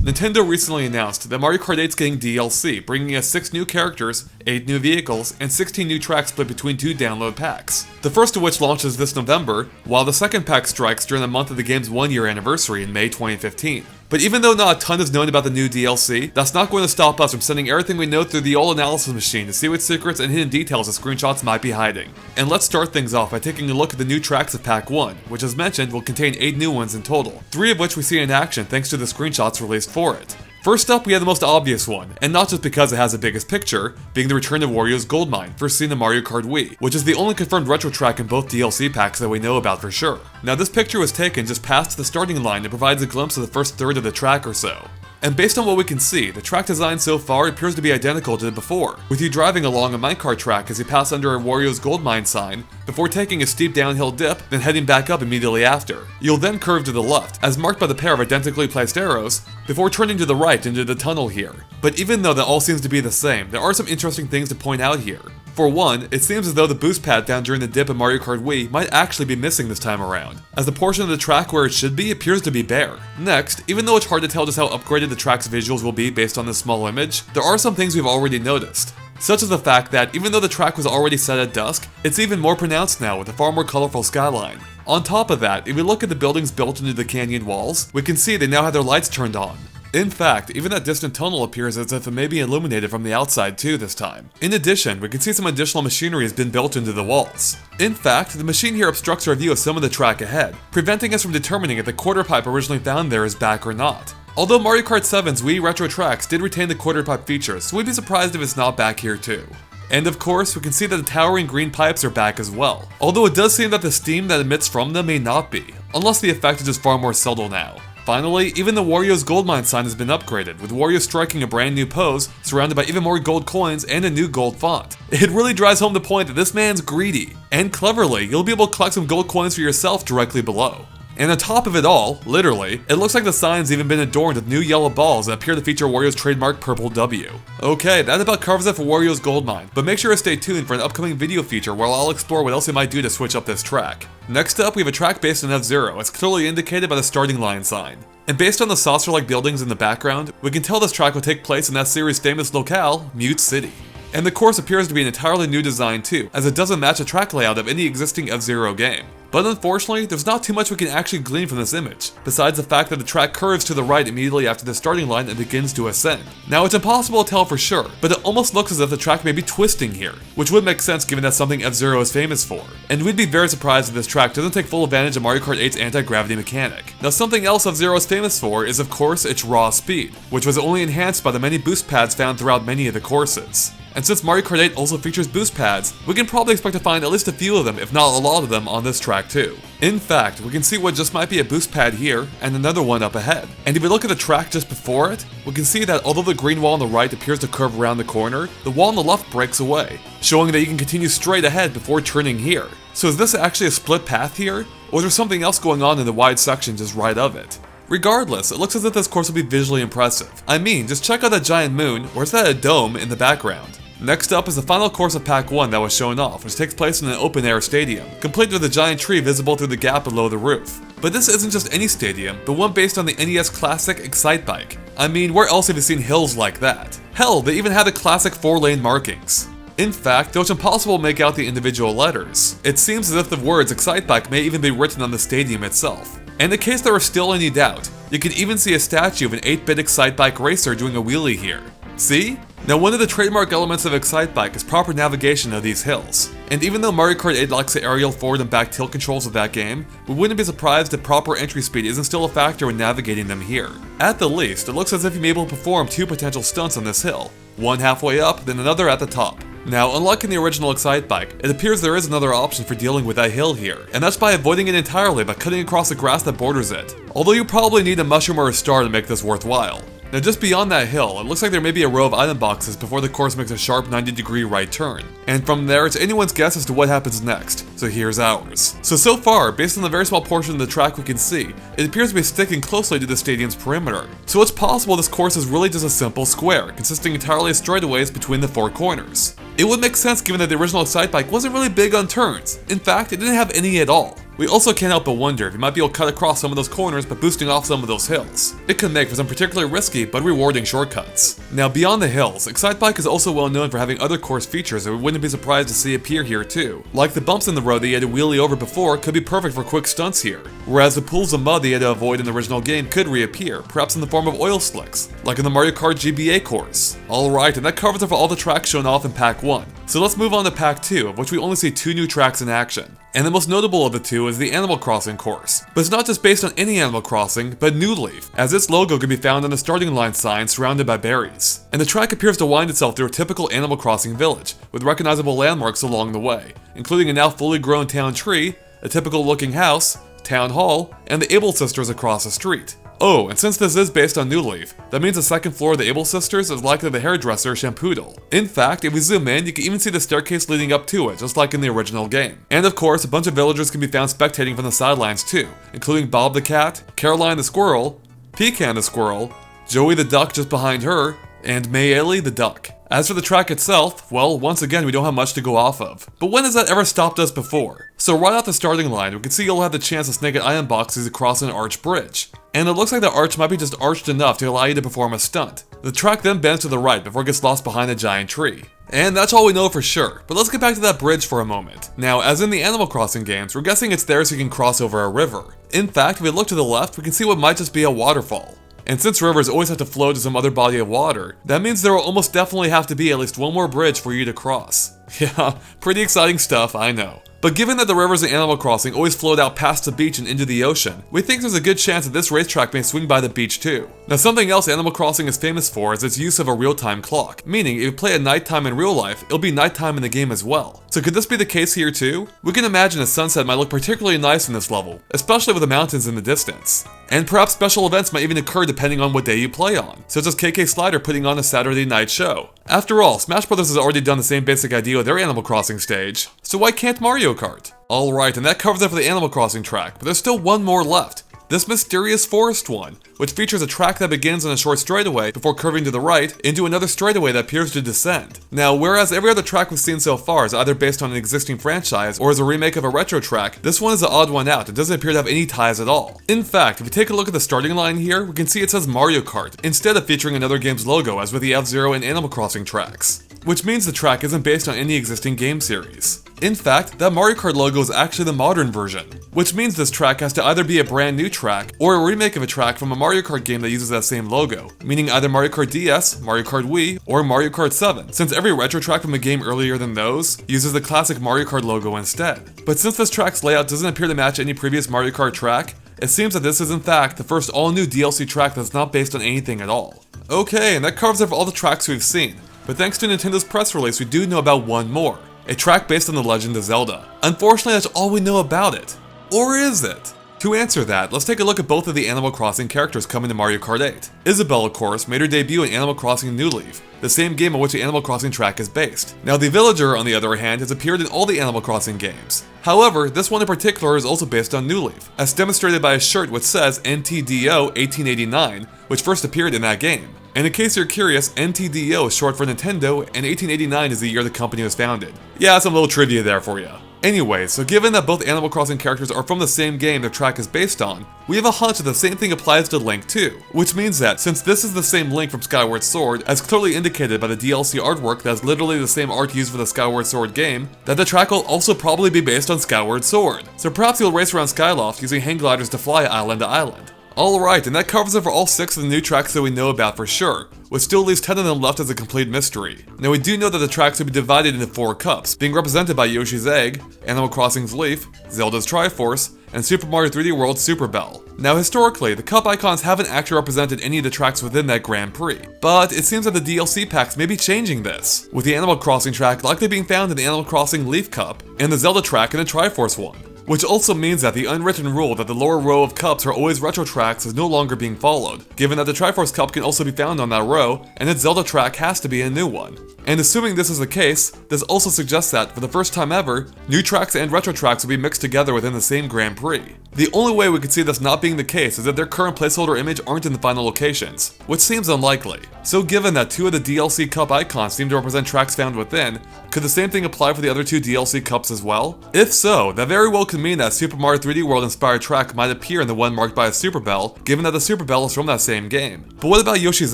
Nintendo recently announced that Mario Kart 8's getting DLC, bringing us 6 new characters, 8 new vehicles, and 16 new tracks split between 2 download packs. The first of which launches this November, while the second pack strikes during the month of the game's 1-year anniversary in May 2015. But even though not a ton is known about the new DLC, that's not going to stop us from sending everything we know through the old analysis machine to see what secrets and hidden details the screenshots might be hiding. And let's start things off by taking a look at the new tracks of Pack 1, which as mentioned will contain 8 new ones in total, 3 of which we see in action thanks to the screenshots released for it. First up, we have the most obvious one, and not just because it has the biggest picture, being the return of Wario's Goldmine, first seen in Mario Kart Wii, which is the only confirmed retro track in both DLC packs that we know about for sure. Now this picture was taken just past the starting line and provides a glimpse of the first third of the track or so. And based on what we can see, the track design so far appears to be identical to the before, with you driving along a minecart track as you pass under a Wario's Goldmine sign, before taking a steep downhill dip, then heading back up immediately after. You'll then curve to the left, as marked by the pair of identically placed arrows, before turning to the right into the tunnel here. But even though that all seems to be the same, there are some interesting things to point out here. For one, it seems as though the boost pad found during the dip in Mario Kart Wii might actually be missing this time around, as the portion of the track where it should be appears to be bare. Next, even though it's hard to tell just how upgraded the track's visuals will be based on this small image, there are some things we've already noticed. Such as the fact that even though the track was already set at dusk, it's even more pronounced now with a far more colorful skyline. On top of that, if we look at the buildings built into the canyon walls, we can see they now have their lights turned on. In fact, even that distant tunnel appears as if it may be illuminated from the outside too this time. In addition, we can see some additional machinery has been built into the walls. In fact, the machine here obstructs our view of some of the track ahead, preventing us from determining if the quarter pipe originally found there is back or not. Although Mario Kart 7's Wii retro tracks did retain the quarter pipe feature, so we'd be surprised if it's not back here too. And of course, we can see that the towering green pipes are back as well, although it does seem that the steam that emits from them may not be, unless the effect is just far more subtle now. Finally, even the Wario's Goldmine sign has been upgraded, with Wario striking a brand new pose, surrounded by even more gold coins and a new gold font. It really drives home the point that this man's greedy, and cleverly, you'll be able to collect some gold coins for yourself directly below. And on top of it all, literally, it looks like the sign's even been adorned with new yellow balls that appear to feature Wario's trademark purple W. Okay, that about covers it for Wario's Goldmine, but make sure to stay tuned for an upcoming video feature where I'll explore what else we might do to switch up this track. Next up, we have a track based on F-Zero, as clearly indicated by the starting line sign. And based on the saucer-like buildings in the background, we can tell this track will take place in that series' famous locale, Mute City. And the course appears to be an entirely new design too, as it doesn't match the track layout of any existing F-Zero game. But unfortunately, there's not too much we can actually glean from this image, besides the fact that the track curves to the right immediately after the starting line and begins to ascend. Now it's impossible to tell for sure, but it almost looks as if the track may be twisting here, which would make sense given that's something F-Zero is famous for. And we'd be very surprised if this track doesn't take full advantage of Mario Kart 8's anti-gravity mechanic. Now something else F-Zero is famous for is of course its raw speed, which was only enhanced by the many boost pads found throughout many of the courses. And since Mario Kart 8 also features boost pads, we can probably expect to find at least a few of them, if not a lot of them, on this track too. In fact, we can see what just might be a boost pad here, and another one up ahead. And if we look at the track just before it, we can see that although the green wall on the right appears to curve around the corner, the wall on the left breaks away, showing that you can continue straight ahead before turning here. So is this actually a split path here, or is there something else going on in the wide section just right of it? Regardless, it looks as if this course will be visually impressive. I mean, just check out that giant moon, or is that a dome, in the background? Next up is the final course of Pack 1 that was shown off, which takes place in an open-air stadium, complete with a giant tree visible through the gap below the roof. But this isn't just any stadium, but one based on the NES classic Excitebike. I mean, where else have you seen hills like that? Hell, they even had the classic 4-lane markings. In fact, though it's impossible to make out the individual letters, it seems as if the words Excitebike may even be written on the stadium itself. And in case there were still any doubt, you can even see a statue of an 8-bit Excitebike racer doing a wheelie here. See? Now one of the trademark elements of Excitebike is proper navigation of these hills. And even though Mario Kart 8 lacks the aerial forward and back tilt controls of that game, we wouldn't be surprised if proper entry speed isn't still a factor when navigating them here. At the least, it looks as if you may be able to perform 2 potential stunts on this hill, one halfway up, then another at the top. Now, unlike in the original Excitebike, it appears there is another option for dealing with that hill here, and that's by avoiding it entirely by cutting across the grass that borders it. Although you probably need a mushroom or a star to make this worthwhile. Now just beyond that hill, it looks like there may be a row of item boxes before the course makes a sharp 90-degree right turn. And from there, it's anyone's guess as to what happens next, so here's ours. So far, based on the very small portion of the track we can see, it appears to be sticking closely to the stadium's perimeter. So it's possible this course is really just a simple square, consisting entirely of straightaways between the 4 corners. It would make sense given that the original Excitebike wasn't really big on turns. In fact, it didn't have any at all, We also can't help but wonder if you might be able to cut across some of those corners by boosting off some of those hills. It could make for some particularly risky but rewarding shortcuts. Now beyond the hills, Excitebike is also well known for having other course features that we wouldn't be surprised to see appear here too. Like the bumps in the road that you had to wheelie over before could be perfect for quick stunts here, whereas the pools of mud that you had to avoid in the original game could reappear, perhaps in the form of oil slicks, like in the Mario Kart GBA course. Alright, and that covers it for all the tracks shown off in Pack 1. So let's move on to Pack 2, of which we only see 2 new tracks in action. And the most notable of the 2 is the Animal Crossing course. But it's not just based on any Animal Crossing, but New Leaf, as its logo can be found on the starting line sign surrounded by berries. And the track appears to wind itself through a typical Animal Crossing village, with recognizable landmarks along the way, including a now fully grown town tree, a typical looking house, town hall, and the Able Sisters across the street. Oh, and since this is based on New Leaf, that means the second floor of the Able Sisters is likely the hairdresser Shampoodle. In fact, if we zoom in, you can even see the staircase leading up to it, just like in the original game. And of course, a bunch of villagers can be found spectating from the sidelines too, including Bob the Cat, Caroline the Squirrel, Pecan the Squirrel, Joey the Duck just behind her, and Mayeli the Duck. As for the track itself, well, once again we don't have much to go off of. But when has that ever stopped us before? So right off the starting line, we can see you'll have the chance to snake at item boxes across an arch bridge. And it looks like the arch might be just arched enough to allow you to perform a stunt. The track then bends to the right before it gets lost behind a giant tree. And that's all we know for sure, but let's get back to that bridge for a moment. Now, as in the Animal Crossing games, we're guessing it's there so you can cross over a river. In fact, if we look to the left, we can see what might just be a waterfall. And since rivers always have to flow to some other body of water, that means there will almost definitely have to be at least one more bridge for you to cross. Yeah, pretty exciting stuff, I know. But given that the rivers in Animal Crossing always flowed out past the beach and into the ocean, we think there's a good chance that this racetrack may swing by the beach too. Now something else Animal Crossing is famous for is its use of a real-time clock, meaning if you play at nighttime in real life, it'll be nighttime in the game as well. So could this be the case here too? We can imagine a sunset might look particularly nice in this level, especially with the mountains in the distance. And perhaps special events might even occur depending on what day you play on, such as KK Slider putting on a Saturday night show. After all, Smash Bros. Has already done the same basic idea with their Animal Crossing stage, so why can't Mario Kart? Alright, and that covers it for the Animal Crossing track, but there's still one more left. This mysterious forest one, which features a track that begins on a short straightaway before curving to the right into another straightaway that appears to descend. Now, whereas every other track we've seen so far is either based on an existing franchise or is a remake of a retro track, this one is the odd one out and doesn't appear to have any ties at all. In fact, if we take a look at the starting line here, we can see it says Mario Kart, instead of featuring another game's logo as with the F-Zero and Animal Crossing tracks. Which means the track isn't based on any existing game series. In fact, that Mario Kart logo is actually the modern version, which means this track has to either be a brand new track or a remake of a track from a Mario Kart game that uses that same logo, meaning either Mario Kart DS, Mario Kart Wii, or Mario Kart 7, since every retro track from a game earlier than those uses the classic Mario Kart logo instead. But since this track's layout doesn't appear to match any previous Mario Kart track, it seems that this is in fact the first all-new DLC track that's not based on anything at all. Okay, and that covers it for all the tracks we've seen, but thanks to Nintendo's press release we do know about one more. A track based on the Legend of Zelda. Unfortunately, that's all we know about it. Or is it? To answer that, let's take a look at both of the Animal Crossing characters coming to Mario Kart 8. Isabelle, of course, made her debut in Animal Crossing New Leaf, the same game on which the Animal Crossing track is based. Now, the villager, on the other hand, has appeared in all the Animal Crossing games. However, this one in particular is also based on New Leaf, as demonstrated by a shirt which says NTDO 1889, which first appeared in that game. And in case you're curious, NTDO is short for Nintendo, and 1889 is the year the company was founded. Yeah, some little trivia there for you. Anyway, so given that both Animal Crossing characters are from the same game their track is based on, we have a hunch that the same thing applies to Link too. Which means that, since this is the same Link from Skyward Sword, as clearly indicated by the DLC artwork that is literally the same art used for the Skyward Sword game, that the track will also probably be based on Skyward Sword. So perhaps you'll race around Skyloft using hang gliders to fly island to island. Alright, and that covers it for all 6 of the new tracks that we know about for sure, with still at least 10 of them left as a complete mystery. Now we do know that the tracks will be divided into 4 cups, being represented by Yoshi's Egg, Animal Crossing's Leaf, Zelda's Triforce, and Super Mario 3D World's Super Bell. Now historically, the cup icons haven't actually represented any of the tracks within that Grand Prix, but it seems that the DLC packs may be changing this, with the Animal Crossing track likely being found in the Animal Crossing Leaf Cup, and the Zelda track in the Triforce one. Which also means that the unwritten rule that the lower row of cups are always retro tracks is no longer being followed, given that the Triforce Cup can also be found on that row, and its Zelda track has to be a new one. And assuming this is the case, this also suggests that, for the first time ever, new tracks and retro tracks will be mixed together within the same Grand Prix. The only way we could see this not being the case is that their current placeholder image aren't in the final locations, which seems unlikely. So given that 2 of the DLC cup icons seem to represent tracks found within, Could the same thing apply for the other 2 DLC cups as well? If so, that very well could mean that Super Mario 3D World inspired track might appear in the one marked by a Super Bell, given that the Super Bell is from that same game. But what about Yoshi's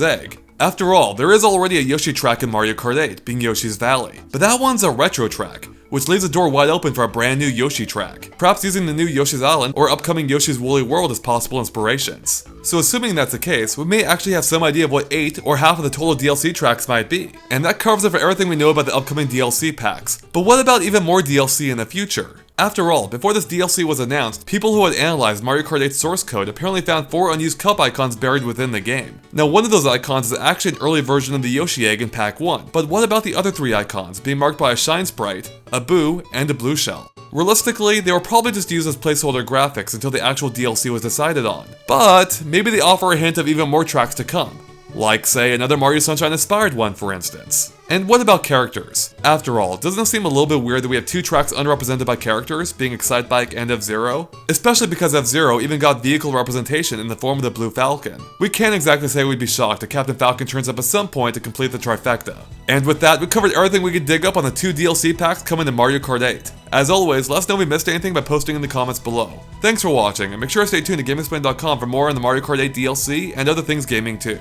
Egg? After all, there is already a Yoshi track in Mario Kart 8, being Yoshi's Valley. But that one's a retro track, which leaves the door wide open for a brand new Yoshi track, perhaps using the new Yoshi's Island or upcoming Yoshi's Woolly World as possible inspirations. So assuming that's the case, we may actually have some idea of what 8 or half of the total DLC tracks might be. And that covers it for everything we know about the upcoming DLC packs. But what about even more DLC in the future? After all, before this DLC was announced, people who had analyzed Mario Kart 8's source code apparently found 4 unused cup icons buried within the game. Now, one of those icons is actually an early version of the Yoshi egg in Pack 1, but what about the other 3 icons, being marked by a Shine Sprite, a Boo, and a Blue Shell? Realistically, they were probably just used as placeholder graphics until the actual DLC was decided on. But maybe they offer a hint of even more tracks to come. Like, say, another Mario Sunshine inspired one, for instance. And what about characters? After all, doesn't it seem a little bit weird that we have 2 tracks underrepresented by characters, being Excitebike and F-Zero? Especially because F-Zero even got vehicle representation in the form of the Blue Falcon. We can't exactly say we'd be shocked if Captain Falcon turns up at some point to complete the trifecta. And with that, we covered everything we could dig up on the 2 DLC packs coming to Mario Kart 8. As always, let us know if we missed anything by posting in the comments below. Thanks for watching, and make sure to stay tuned to GameXplain.com for more on the Mario Kart 8 DLC and other things gaming too.